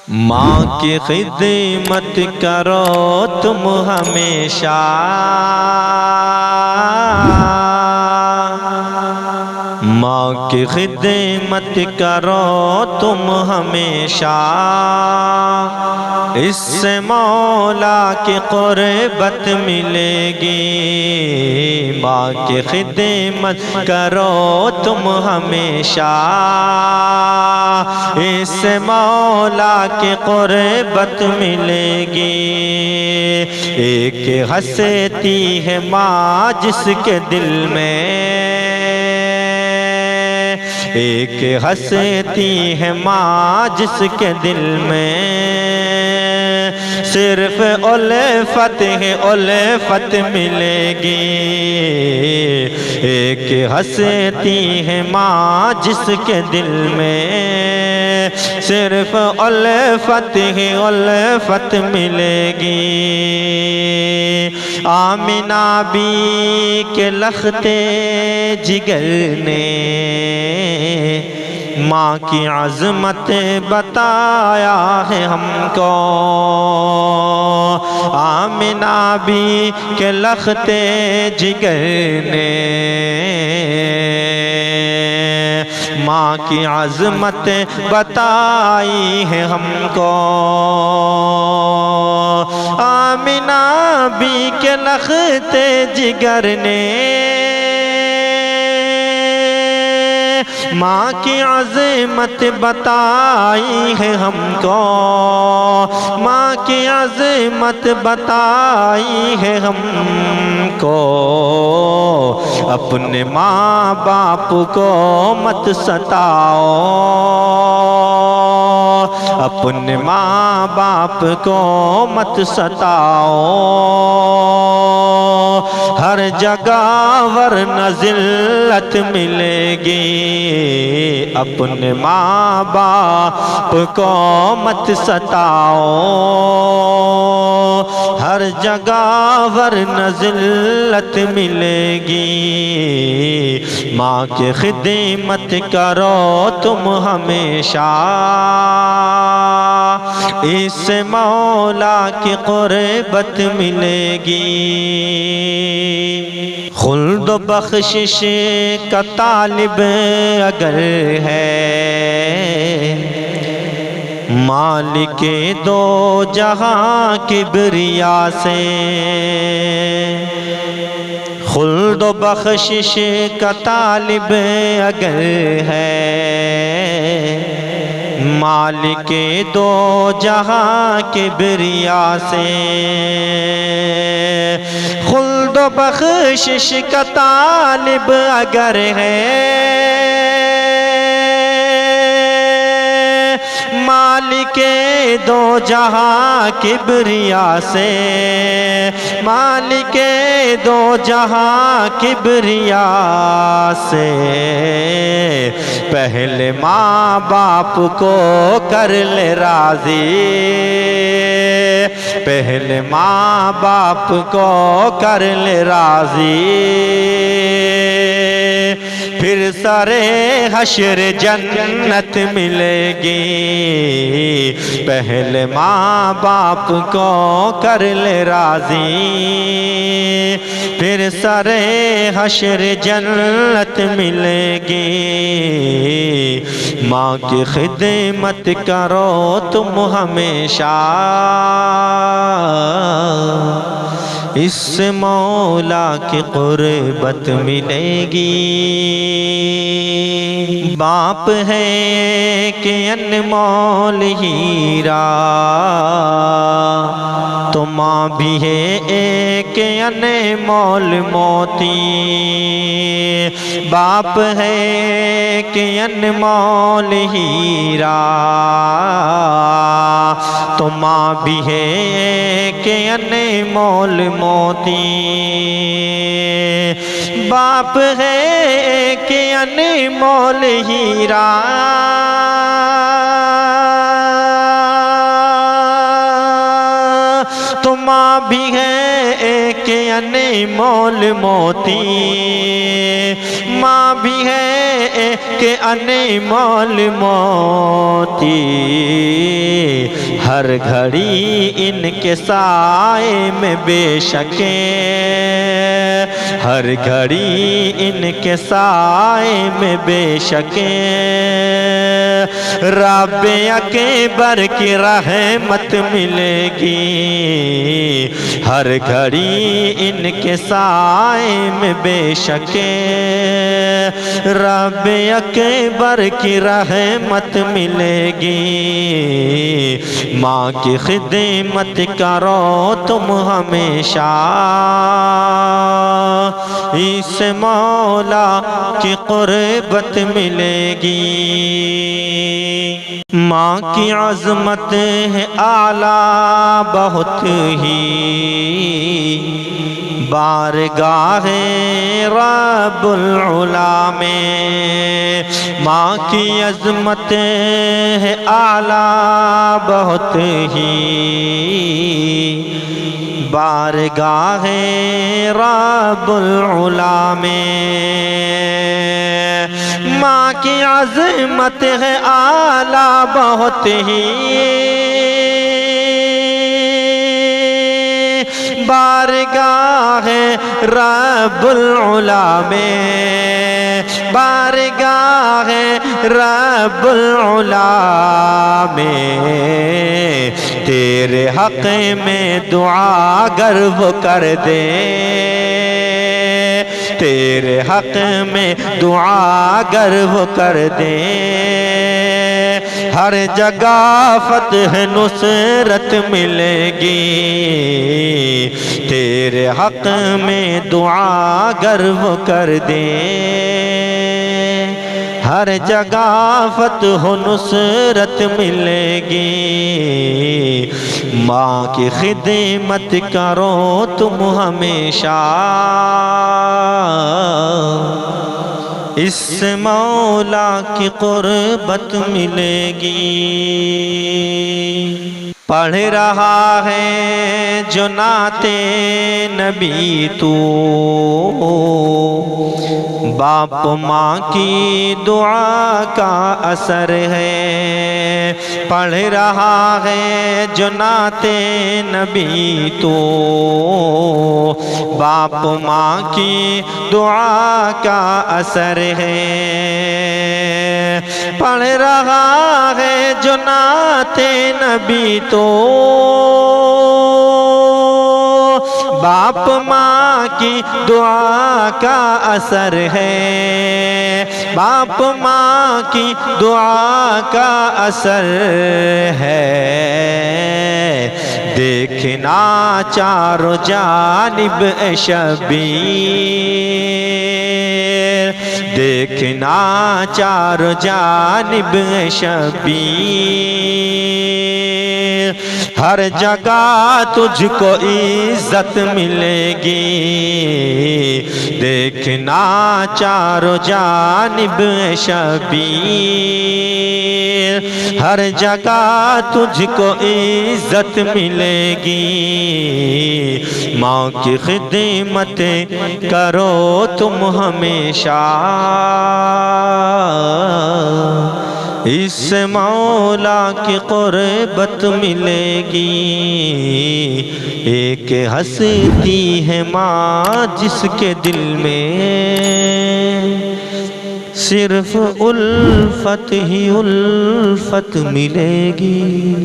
ماں کی خدمت کرو تم ہمیشہ، ماں کی خدمت کرو تم ہمیشہ، اس سے مولا کی قربت ملے گی۔ ماں کی خدمت کرو تم ہمیشہ، اس سے مولا کی قربت ملے گی۔ ایک ہستی ہے ماں جس کے دل میں، ایک ہستی ہے ماں جس کے دل میں، صرف الفت ہے الفت ملے گی۔ ایک ہستی ہے ماں جس کے دل میں، صرف الفت ہے الفت ملے گی۔ آمنہ بی کے لختے جگر نے ماں کی عظمت بتایا ہے ہم کو۔ آمنہ بی کے لختے جگر نے ماں کی عظمت بتائی ہے ہم کو۔ آمنہ بی کے لختے جگر نے ماں کی عظمت بتائی ہے ہم کو، ماں کی عظمت بتائی ہے ہم کو۔ اپنے ماں باپ کو مت ستاؤ، اپنے ماں باپ کو مت ستاؤ، ہر جگہ ورنہ ذلت ملے گی۔ اپنے ماں باپ کو مت ستاؤ، ہر جگہ ورنہ ذلت ملے گی۔ ماں کی خدمت کرو تم ہمیشہ، اس سے مولا کی قربت ملے گی۔ خلد و بخشش کا طالب اگر ہے، مالک دو جہاں کبریا سے، خلد و بخشش کا طالب اگر ہے، مالک دو جہاں کبریا سے، خلد و بخشش کا طالب اگر ہے، مالک دو جہاں کبریا سے، مالک دو جہاں کبریا سے، پہلے ماں باپ کو کر لے راضی، پہلے ماں باپ کو کر لے راضی، پھر سرے حشر جنت ملے گی۔ پہلے ماں باپ کو کر لے راضی، پھر سرے حشر جنت ملے گی۔ ماں کی خدمت کرو تم ہمیشہ، اس سے مولا کی قربت ملے گی۔ باپ ہے کہ انمول ہیرا، تو ماں بھی ہے ایک انمول موتی۔ باپ ہے کہ انمول ہیرا، تو ماں بھی ہے ایک انمول موتی۔ باپ ہے کہ انمول ہیرا، تو ماں بھی ہے ایک انمول موتی۔ ماں بھی ہے کہ انمول موتی ہر گھڑی ان کے سائے میں بے شکیں ہر گھڑی ان کے سائے میں بے شکیں رب اکبر کی رحمت ملے گی ہر گھڑی ان کے سائے میں بے شکیں رب اکبر کی رحمت ملے گی ماں کی خدمت کرو تم ہمیشہ اس مولا کی قربت ملے گی ماں کی عظمت ہے اعلیٰ بہت ہی بارگاہ رب العلا میں ماں کی عظمت ہے اعلیٰ بہت ہی بارگاہ رب العلا میں ماں کی عظمت ہے اعلیٰ بہت ہی بارگاہ رب العلا میں بارگاہ رب العلا میں تیرے حق میں دعا گر وہ کر دے تیرے حق میں دعا گر وہ کر دے ہر جگہ فتح نصرت ملے گی تیرے حق میں دعا گر وہ کر دے ہر جگہ فتح نصرت ملے گی ماں کی خدمت کرو تم ہمیشہ اس مولا کی قربت ملے گی پڑھ رہا ہے جو نعت نبی تو باپ ماں کی دعا کا اثر ہے پڑھ رہا ہے جو نعت نبی تو باپ ماں کی دعا کا اثر ہے پڑھ رہا ہے جو نعت نبی تو باپ ماں کی دعا کا اثر ہے باپ ماں کی دعا کا اثر ہے دیکھنا چاروں جانب شبیر دیکھنا چاروں جانب شبیر ہر جگہ تجھ کو عزت ملے گی دیکھنا چاروں جانب شبیر ہر جگہ تجھ کو عزت ملے گی ماں کی خدمت کرو تم ہمیشہ اس مولا کی قربت ملے گی ایک ہستی ہے ماں جس کے دل میں صرف الفت ہی الفت ملے گی